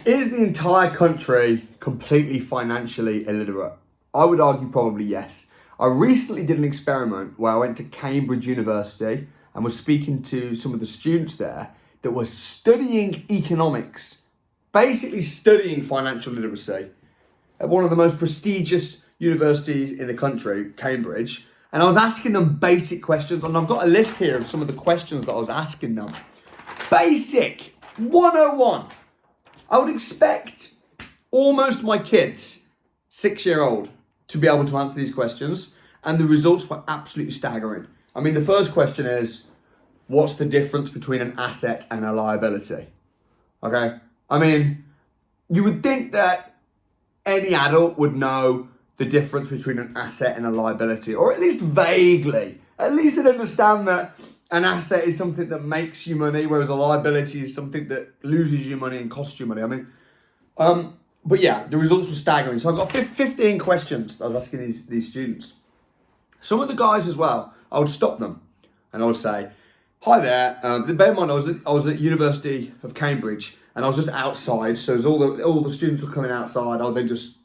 Is the entire country completely financially illiterate? I would argue probably yes. I recently did an experiment where I went to Cambridge University and was speaking to some of the students there that were studying economics, basically studying financial literacy at one of the most prestigious universities in the country, Cambridge. And I was asking them basic questions, and I've got a list here of some of the questions that I was asking them. Basic 101. I would expect almost my kids, 6-year-old, to be able to answer these questions, and the results were absolutely staggering. I mean, the first question is, what's the difference between an asset and a liability? Okay? I mean, you would think that any adult would know the difference between an asset and a liability, or at least vaguely. At least they'd understand that an asset is something that makes you money, whereas a liability is something that loses you money and costs you money. I mean, but yeah, the results were staggering. So I've got 15 questions I was asking these students. Some of the guys as well, I would stop them and I would say, hi there. Bear in mind, I was at University of Cambridge and I was just outside. So as all the students were coming outside, I would then just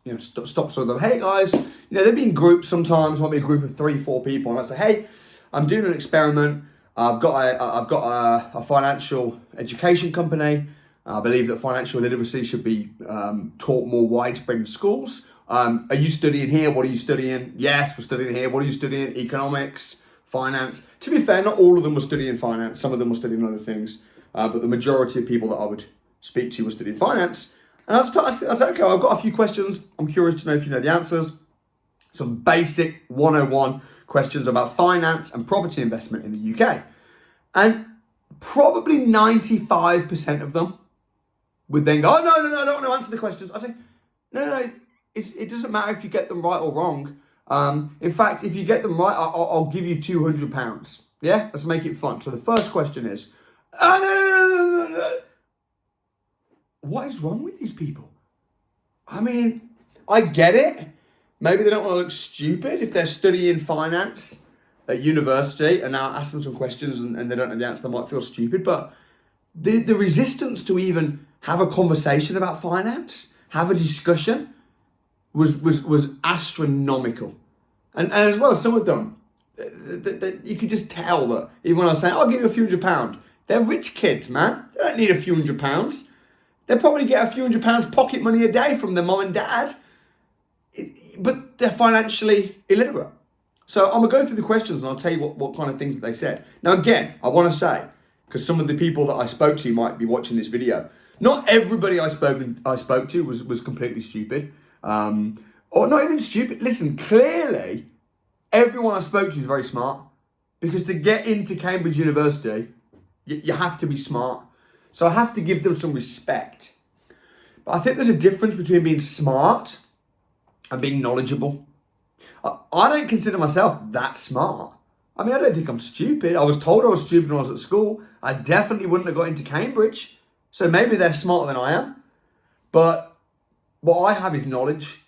stop some of them. Hey guys, they'd be in groups sometimes. Might be a group of 3-4 people, and I'd say, hey, I'm doing an experiment. I've got a financial education company. I believe that financial literacy should be taught more widespread in schools. Are you studying here? What are you studying? Yes, we're studying here. What are you studying? Economics, finance. To be fair, not all of them were studying finance. Some of them were studying other things. But the majority of people that I would speak to were studying finance. And I said, okay, I've got a few questions. I'm curious to know if you know the answers. Some basic 101 questions about finance and property investment in the UK. And probably 95% of them would then go, oh, no, I don't want to answer the questions. I say, no, it doesn't matter if you get them right or wrong. In fact, if you get them right, I'll give you £200. Yeah, let's make it fun. So the first question is, no. What is wrong with these people? I mean, I get it. Maybe they don't want to look stupid if they're studying finance at university and now ask them some questions and they don't know the answer, they might feel stupid. But the resistance to even have a conversation about finance, have a discussion, was astronomical. And as well, some of them, you could just tell that even when I was saying, I'll give you a few £100, they're rich kids, man. They don't need a few £100. They probably get a few £100 pocket money a day from their mum and dad. But they're financially illiterate. So I'm going to go through the questions and I'll tell you what kind of things that they said. Now, again, I want to say, because some of the people that I spoke to might be watching this video, not everybody I spoke to was completely stupid. Or not even stupid. Listen, clearly, everyone I spoke to is very smart. Because to get into Cambridge University, you have to be smart. So I have to give them some respect. But I think there's a difference between being smart and being knowledgeable. I don't consider myself that smart. I mean, I don't think I'm stupid. I was told I was stupid when I was at school. I definitely wouldn't have got into Cambridge. So maybe they're smarter than I am. But what I have is knowledge.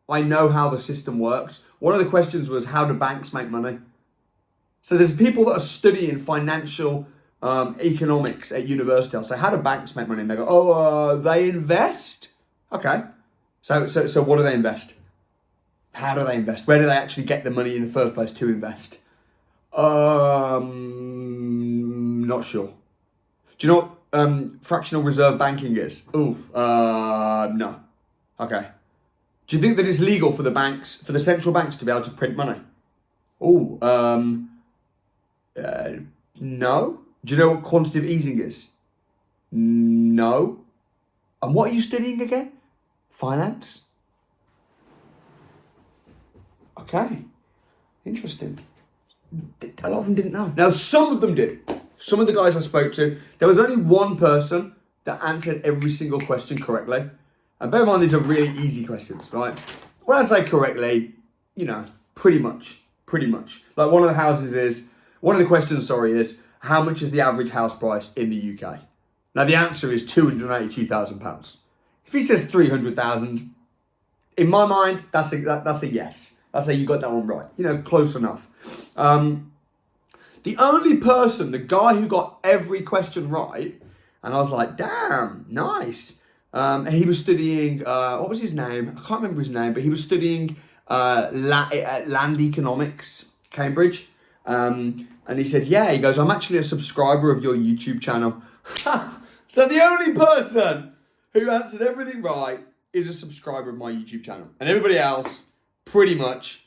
I know how the system works. One of the questions was, how do banks make money? So there's people that are studying financial economics at university. I'll say, how do banks make money? And they go, they invest. Okay. So what do they invest? How do they invest? Where do they actually get the money in the first place to invest? Not sure. Do you know what fractional reserve banking is? No. Okay. Do you think that it's legal for the central banks to be able to print money? No. Do you know what quantitative easing is? No. And what are you studying again? Finance? Okay. Interesting. A lot of them didn't know. Now, some of them did. Some of the guys I spoke to, there was only one person that answered every single question correctly. And bear in mind, these are really easy questions, right? When I say correctly, pretty much. Like one of the questions is, how much is the average house price in the UK? Now the answer is £282,000. If he says 300,000, in my mind, that's a yes. I say you got that one right. Close enough. The only person, the guy who got every question right, and I was like, damn, nice. He was studying, what was his name? I can't remember his name, but he was studying land economics, Cambridge. And he said, yeah, he goes, I'm actually a subscriber of your YouTube channel. So the only person who answered everything right is a subscriber of my YouTube channel. And everybody else pretty much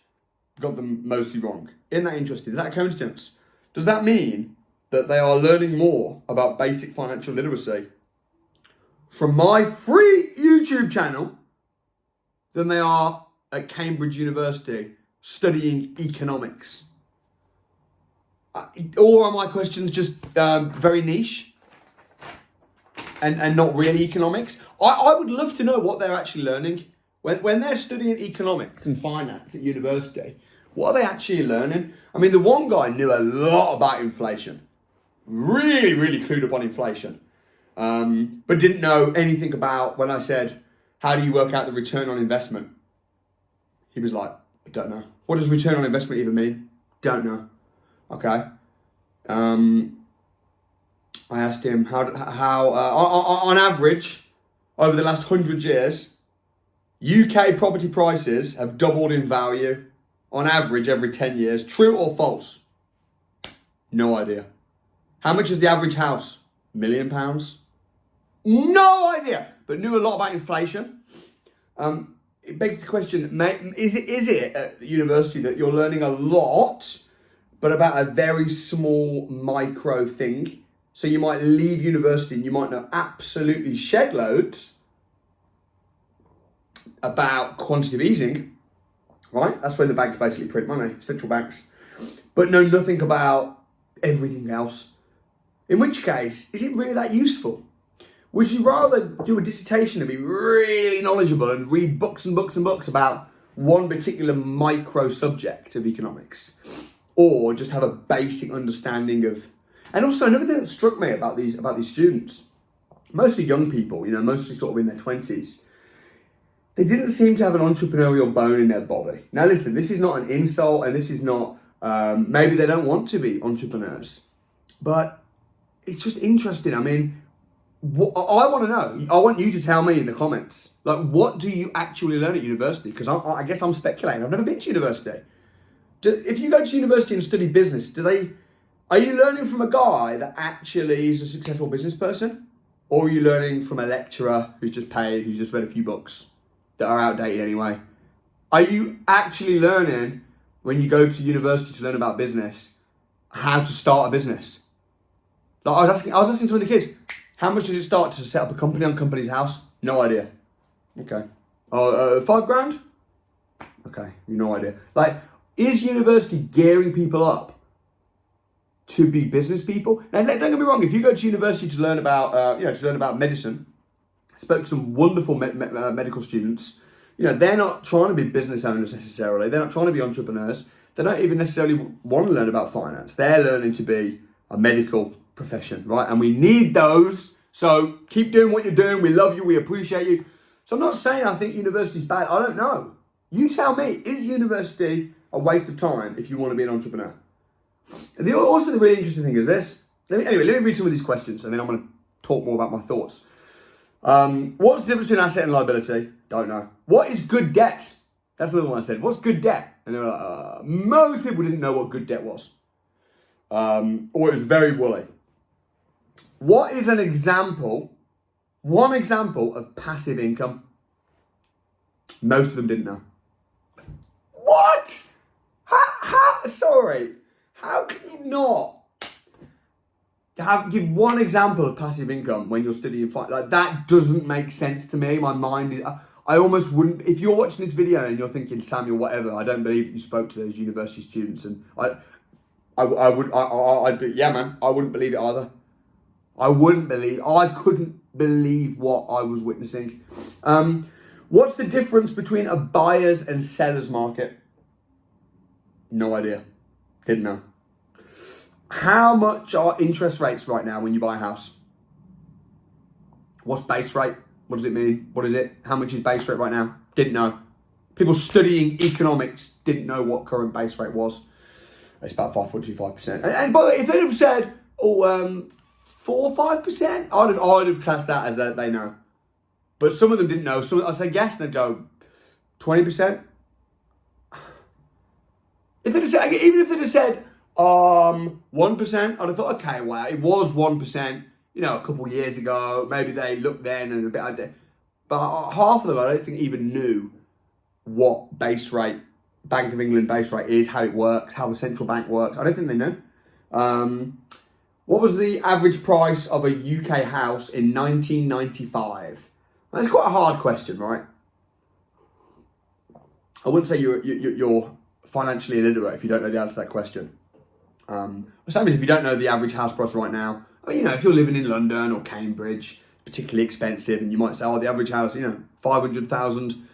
got them mostly wrong. Isn't that interesting? Is that a coincidence? Does that mean that they are learning more about basic financial literacy from my free YouTube channel than they are at Cambridge University studying economics? Or are my questions just very niche and not really economics? I would love to know what they're actually learning. When they're studying economics and finance at university, what are they actually learning? I mean, the one guy knew a lot about inflation. Really, really clued up on inflation. But didn't know anything about when I said, how do you work out the return on investment? He was like, I don't know. What does return on investment even mean? Don't know. Okay. I asked him how on average, over the last 100 years, UK property prices have doubled in value on average every 10 years. True or false? No idea. How much is the average house? £1 million? No idea. But knew a lot about inflation. It begs the question, is it at the university that you're learning a lot, but about a very small micro thing? So you might leave university and you might know absolutely shed loads about quantitative easing, right? That's where the banks basically print money, central banks, but know nothing about everything else. In which case, is it really that useful? Would you rather do a dissertation and be really knowledgeable and read books and books and books about one particular micro subject of economics, or just have a basic understanding of? And also another thing that struck me about these students, mostly young people, mostly sort of in their 20s, they didn't seem to have an entrepreneurial bone in their body. Now listen, this is not an insult, and this is not, maybe they don't want to be entrepreneurs, but it's just interesting. I mean, I want to know, I want you to tell me in the comments, like, what do you actually learn at university? Because I guess I'm speculating, I've never been to university. If you go to university and study business, are you learning from a guy that actually is a successful business person? Or are you learning from a lecturer who's just paid, who's just read a few books that are outdated anyway? Are you actually learning, when you go to university to learn about business, how to start a business? Like I was asking some of the kids, how much does it start to set up a company on Company's House? No idea. Okay. $5,000? Okay, no idea. Like, is university gearing people up to be business people? Now, don't get me wrong. If you go to university to learn about medicine, I spoke to some wonderful medical students. They're not trying to be business owners necessarily. They're not trying to be entrepreneurs. They don't even necessarily want to learn about finance. They're learning to be a medical profession, right? And we need those. So keep doing what you're doing. We love you. We appreciate you. So I'm not saying I think university's bad. I don't know. You tell me, is university a waste of time if you want to be an entrepreneur? And the really interesting thing is this. Let me read some of these questions, and then I'm going to talk more about my thoughts. What's the difference between asset and liability? Don't know. What is good debt? That's another one I said. What's good debt? And they were like, most people didn't know what good debt was. Or it was very woolly. What is one example of passive income? Most of them didn't know. What? How can you not give one example of passive income when you're studying finance? Like, that doesn't make sense to me. My mind is, I almost wouldn't, if you're watching this video and you're thinking, Samuel, whatever, I don't believe that you spoke to those university students, and I wouldn't believe it either. I couldn't believe what I was witnessing. What's the difference between a buyer's and seller's market? No idea. Didn't know. How much are interest rates right now when you buy a house? What's base rate? What does it mean? What is it? How much is base rate right now? Didn't know. People studying economics didn't know what current base rate was. It's about 5.25%. And by the way, if they'd have said, 4 or 5%, I'd have classed that as they know. But some of them didn't know. So I say yes, and they'd go, 20%? If they'd have said, even if they'd have said 1%, I'd have thought, okay, well, it was 1%, a couple of years ago. Maybe they looked then and a bit idea. But half of them, I don't think even knew what base rate, Bank of England base rate is, how it works, how the central bank works. I don't think they knew. What was the average price of a UK house in 1995? That's quite a hard question, right? I wouldn't say you're financially illiterate if you don't know the answer to that question. The same as if you don't know the average house price right now. I mean, if you're living in London or Cambridge, particularly expensive, and you might say, the average house, 500,000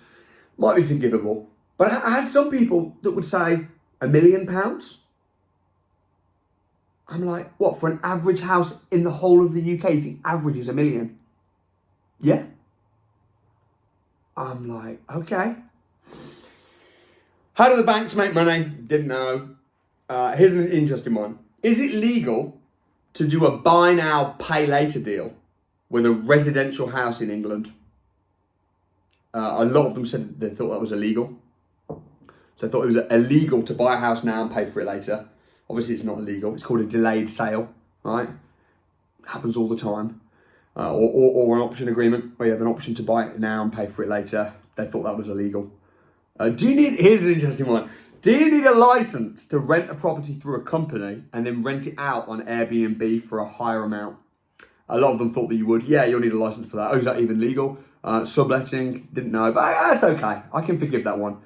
might be forgivable. But I had some people that would say £1 million. I'm like, what, for an average house in the whole of the UK, you think average is £1 million? Yeah. I'm like, okay. How do the banks make money? Didn't know. Here's an interesting one. Is it legal to do a buy now, pay later deal with a residential house in England? A lot of them said they thought that was illegal. So I thought it was illegal to buy a house now and pay for it later. Obviously, it's not illegal. It's called a delayed sale, right? It happens all the time. Or an option agreement where you have an option to buy it now and pay for it later. They thought that was illegal. Here's an interesting one. Do you need a license to rent a property through a company and then rent it out on Airbnb for a higher amount? A lot of them thought that you would. Yeah, you'll need a license for that. Oh, is that even legal? Subletting, didn't know, but that's okay. I can forgive that one.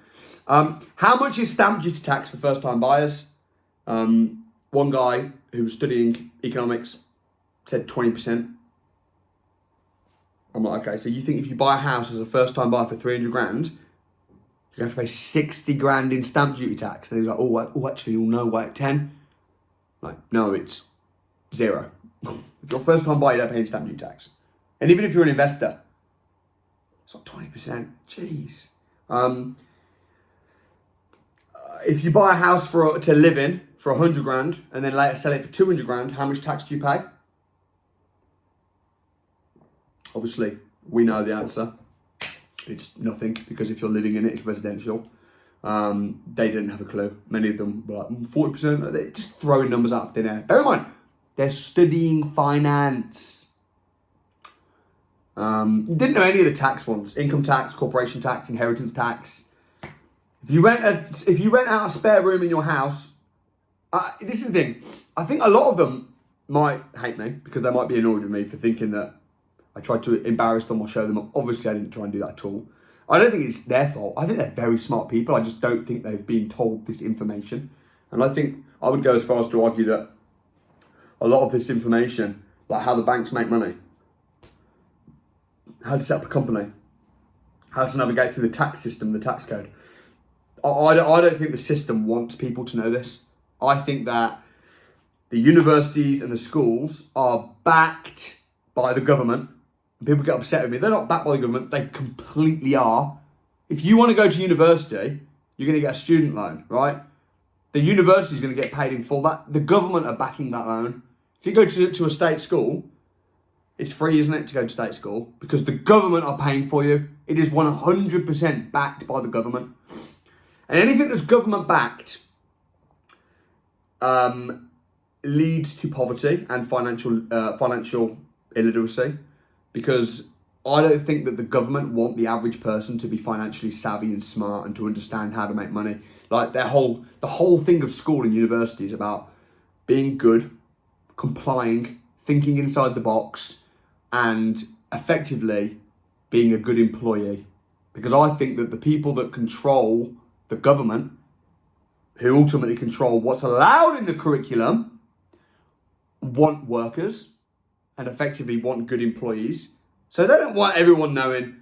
How much is stamp duty tax for first-time buyers? One guy who was studying economics said 20%. I'm like, okay, so you think if you buy a house as a first-time buyer for 300 grand, you have to pay 60 grand in stamp duty tax? And he was like, oh, actually, you'll know, wait, 10? Like, no, it's 0. If you're a first-time buyer, you don't pay any stamp duty tax. And even if you're an investor, it's not 20%. Jeez. If you buy a house to live in for 100 grand and then later sell it for 200 grand, how much tax do you pay? Obviously, we know the answer. It's nothing, because if you're living in it, it's residential. They didn't have a clue. Many of them were like 40%. They're just throwing numbers out of thin air. Bear in mind, they're studying finance. Didn't know any of the tax ones: income tax, corporation tax, inheritance tax. If you rent out a spare room in your house, this is the thing. I think a lot of them might hate me because they might be annoyed with me for thinking that I tried to embarrass them or show them up. Obviously, I didn't try and do that at all. I don't think it's their fault. I think they're very smart people. I just don't think they've been told this information. And I think I would go as far as to argue that a lot of this information, like how the banks make money, how to set up a company, how to navigate through the tax system, the tax code, I don't think the system wants people to know this. I think that the universities and the schools are backed by the government. People get upset with me. They're not backed by the government. They completely are. If you want to go to university, you're going to get a student loan, right? The university is going to get paid in full. The government are backing that loan. If you go to a state school, it's free, isn't it, to go to state school? Because the government are paying for you. It is 100% backed by the government. And anything that's government backed leads to poverty and financial illiteracy, because I don't think that the government want the average person to be financially savvy and smart and to understand how to make money. Like the whole thing of school and university is about being good, complying, thinking inside the box, and effectively being a good employee. Because I think that the people that control the government, who ultimately control what's allowed in the curriculum, want workers and effectively want good employees. So they don't want everyone knowing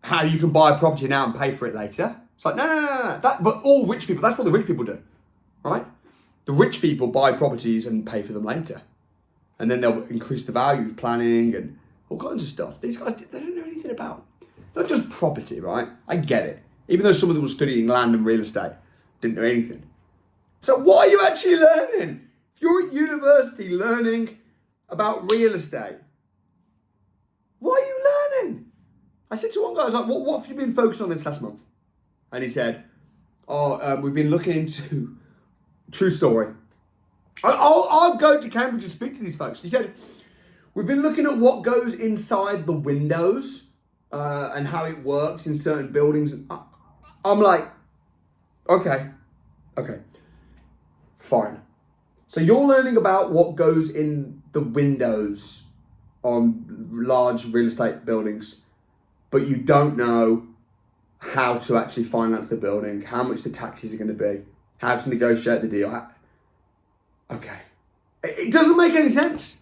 how you can buy a property now and pay for it later. It's like, no. But all rich people, that's what the rich people do, right? The rich people buy properties and pay for them later. And then they'll increase the value of planning and all kinds of stuff. These guys, they don't know anything about, not just property, right? I get it. Even though some of them were studying land and real estate, didn't know anything. So what are you actually learning? If you're at university learning about real estate, what are you learning? I said to one guy, I was like, what have you been focused on this last month? And he said, we've been looking into, true story. I'll go to Cambridge and speak to these folks. He said, we've been looking at what goes inside the windows and how it works in certain buildings. I'm like, okay, fine. So you're learning about what goes in the windows on large real estate buildings, but you don't know how to actually finance the building, how much the taxes are going to be, how to negotiate the deal. Okay. It doesn't make any sense.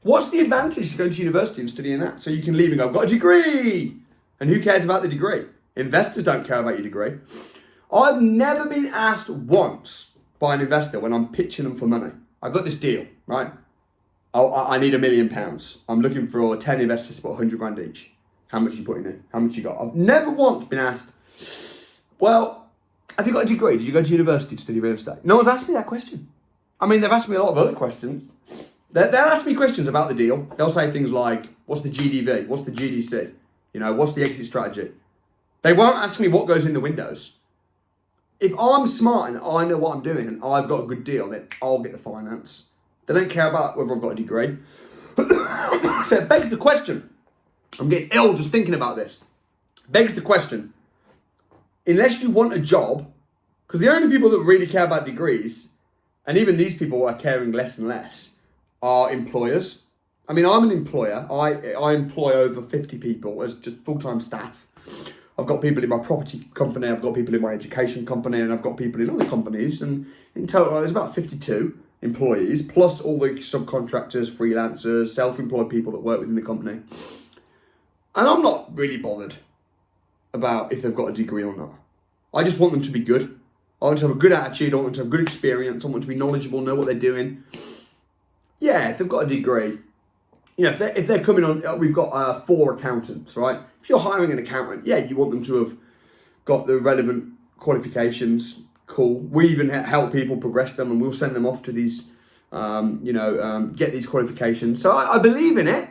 What's the advantage to going to university and studying that? So you can leave and go, I've got a degree. And who cares about the degree? Investors don't care about your degree. I've never been asked once by an investor when I'm pitching them for money. I've got this deal, right? I need £1 million. I'm looking for 10 investors to put 100 grand each. How much are you putting in? How much you got? I've never once been asked, well, have you got a degree? Did you go to university to study real estate? No one's asked me that question. I mean, they've asked me a lot of other questions. They'll ask me questions about the deal. They'll say things like, what's the GDV? What's the GDC? What's the exit strategy? They won't ask me what goes in the windows. If I'm smart and I know what I'm doing and I've got a good deal, then I'll get the finance. They don't care about whether I've got a degree. So it begs the question. I'm getting ill just thinking about this. Begs the question. Unless you want a job, because the only people that really care about degrees, and even these people are caring less and less, are employers. I mean, I'm an employer. I employ over 50 people as just full-time staff. I've got people in my property company, I've got people in my education company, and I've got people in other companies. And in total, there's about 52 employees, plus all the subcontractors, freelancers, self-employed people that work within the company. And I'm not really bothered about if they've got a degree or not. I just want them to be good. I want to have a good attitude. I want them to have good experience. I want them to be knowledgeable, know what they're doing. Yeah, if they've got a degree, if they're coming on, we've got 4 accountants, right? If you're hiring an accountant, yeah, you want them to have got the relevant qualifications. Cool. We even help people progress them, and we'll send them off to these, get these qualifications. So I believe in it.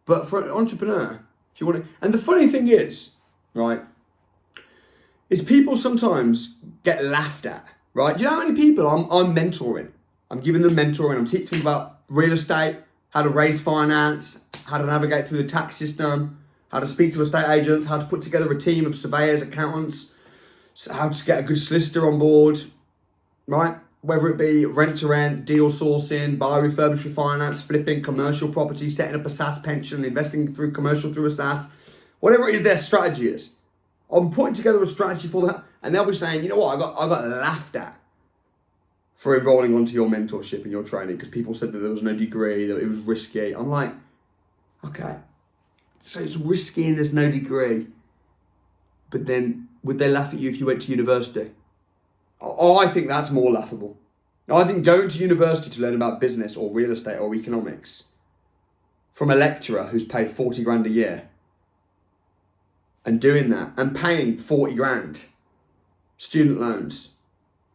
But for an entrepreneur, if you want to, and the funny thing is, right, is people sometimes get laughed at, right? Do you know how many people I'm mentoring? I'm giving them mentoring. I'm teaching them about real estate, how to raise finance, how to navigate through the tax system, how to speak to estate agents, how to put together a team of surveyors, accountants, how to get a good solicitor on board, right? Whether it be rent-to-rent, deal sourcing, buy, refurbish, refinance, flipping, commercial property, setting up a SaaS pension, investing through commercial through a SaaS, whatever it is their strategy is. I'm putting together a strategy for that, and they'll be saying, you know what, I got laughed at for enrolling onto your mentorship and your training because people said that there was no degree, that it was risky. I'm like, okay, so it's risky and there's no degree, but then would they laugh at you if you went to university? Oh, I think that's more laughable. I think going to university to learn about business or real estate or economics from a lecturer who's paid 40 grand a year and doing that and paying 40 grand student loans,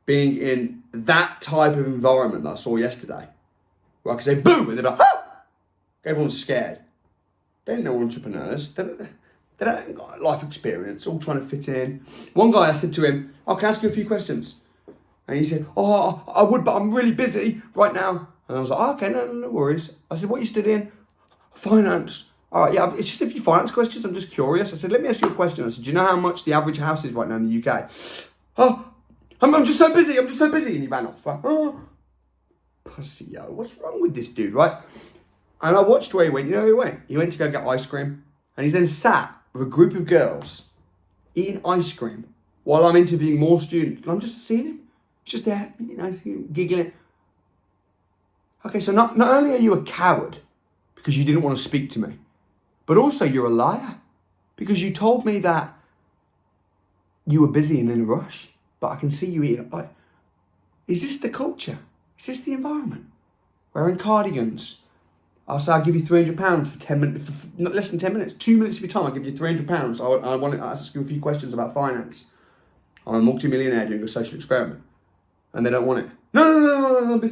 being in that type of environment that I saw yesterday, where I could say boom and they're like, ah! Everyone's scared. They ain't no entrepreneurs. They don't got life experience, all trying to fit in. One guy, I said to him, oh, can I ask you a few questions? And he said, oh, I would, but I'm really busy right now. And I was like, oh, okay, no worries. I said, what are you studying? Finance. All right, yeah, it's just a few finance questions. I'm just curious. I said, let me ask you a question. I said, do you know how much the average house is right now in the UK? Oh, I'm just so busy. And he ran off. Like, oh, pussy, yo, what's wrong with this dude, right? And I watched where he went. You know where he went? He went to go get ice cream. And he's then sat with a group of girls eating ice cream while I'm interviewing more students. And I'm just seeing him. He's just there, giggling. Okay, so not only are you a coward because you didn't want to speak to me, but also you're a liar because you told me that you were busy and in a rush, but I can see you eating a bite. Is this the culture? Is this the environment? Wearing cardigans. I'll say I'll give you £300 for 10 minutes, for not less than 10 minutes, 2 minutes of your time. I'll give you £300. I want to ask you a few questions about finance. I'm a multi-millionaire doing a social experiment. And they don't want it. No.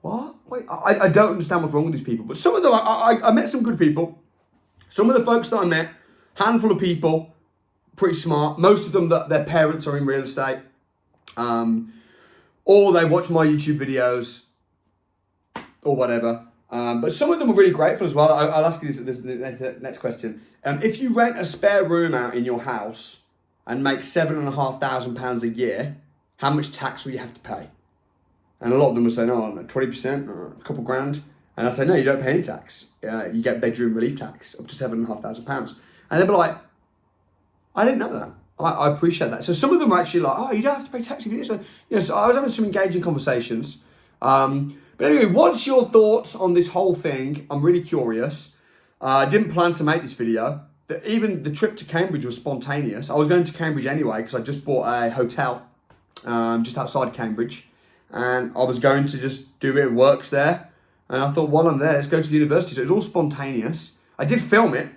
What? Wait, I don't understand what's wrong with these people. But some of them, I met some good people. Some of the folks that I met Handful of people, pretty smart. Most of them, that their parents are in real estate, or they watch my YouTube videos, or whatever. But some of them are really grateful as well. I'll ask you this next question. If you rent a spare room out in your house and make £7,500 a year, how much tax will you have to pay? And a lot of them will say, no, 20%, or a couple grand. And I say, no, you don't pay any tax. You get bedroom relief tax up to £7,500. And they'll be like, I didn't know that. I appreciate that. So some of them are actually like, oh, you don't have to pay tax if you do so. So I was having some engaging conversations. But anyway, what's your thoughts on this whole thing? I'm really curious. I didn't plan to make this video. Even the trip to Cambridge was spontaneous. I was going to Cambridge anyway because I just bought a hotel just outside Cambridge. And I was going to just do a bit of works there. And I thought, while I'm there, let's go to the university. So it was all spontaneous. I did film it.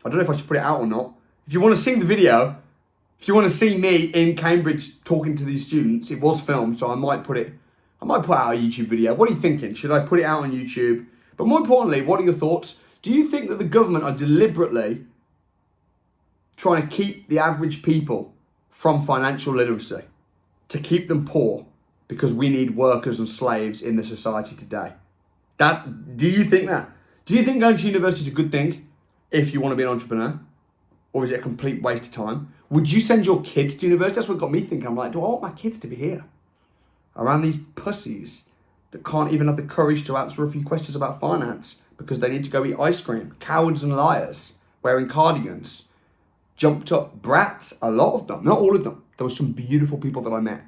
I don't know if I should put it out or not. If you want to see the video, if you want to see me in Cambridge talking to these students, it was filmed, so I might put out a YouTube video. What are you thinking? Should I put it out on YouTube? But more importantly, what are your thoughts? Do you think that the government are deliberately trying to keep the average people from financial literacy, to keep them poor, because we need workers and slaves in the society today? Do you think that? Do you think going to university is a good thing if you want to be an entrepreneur? Or is it a complete waste of time? Would you send your kids to university? That's what got me thinking. I'm like, do I want my kids to be here? Around these pussies that can't even have the courage to answer a few questions about finance because they need to go eat ice cream. Cowards and liars, wearing cardigans. Jumped up brats, a lot of them. Not all of them. There were some beautiful people that I met.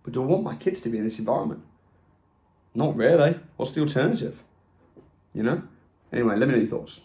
But do I want my kids to be in this environment? Not really. What's the alternative? You know? Anyway, let me know your thoughts.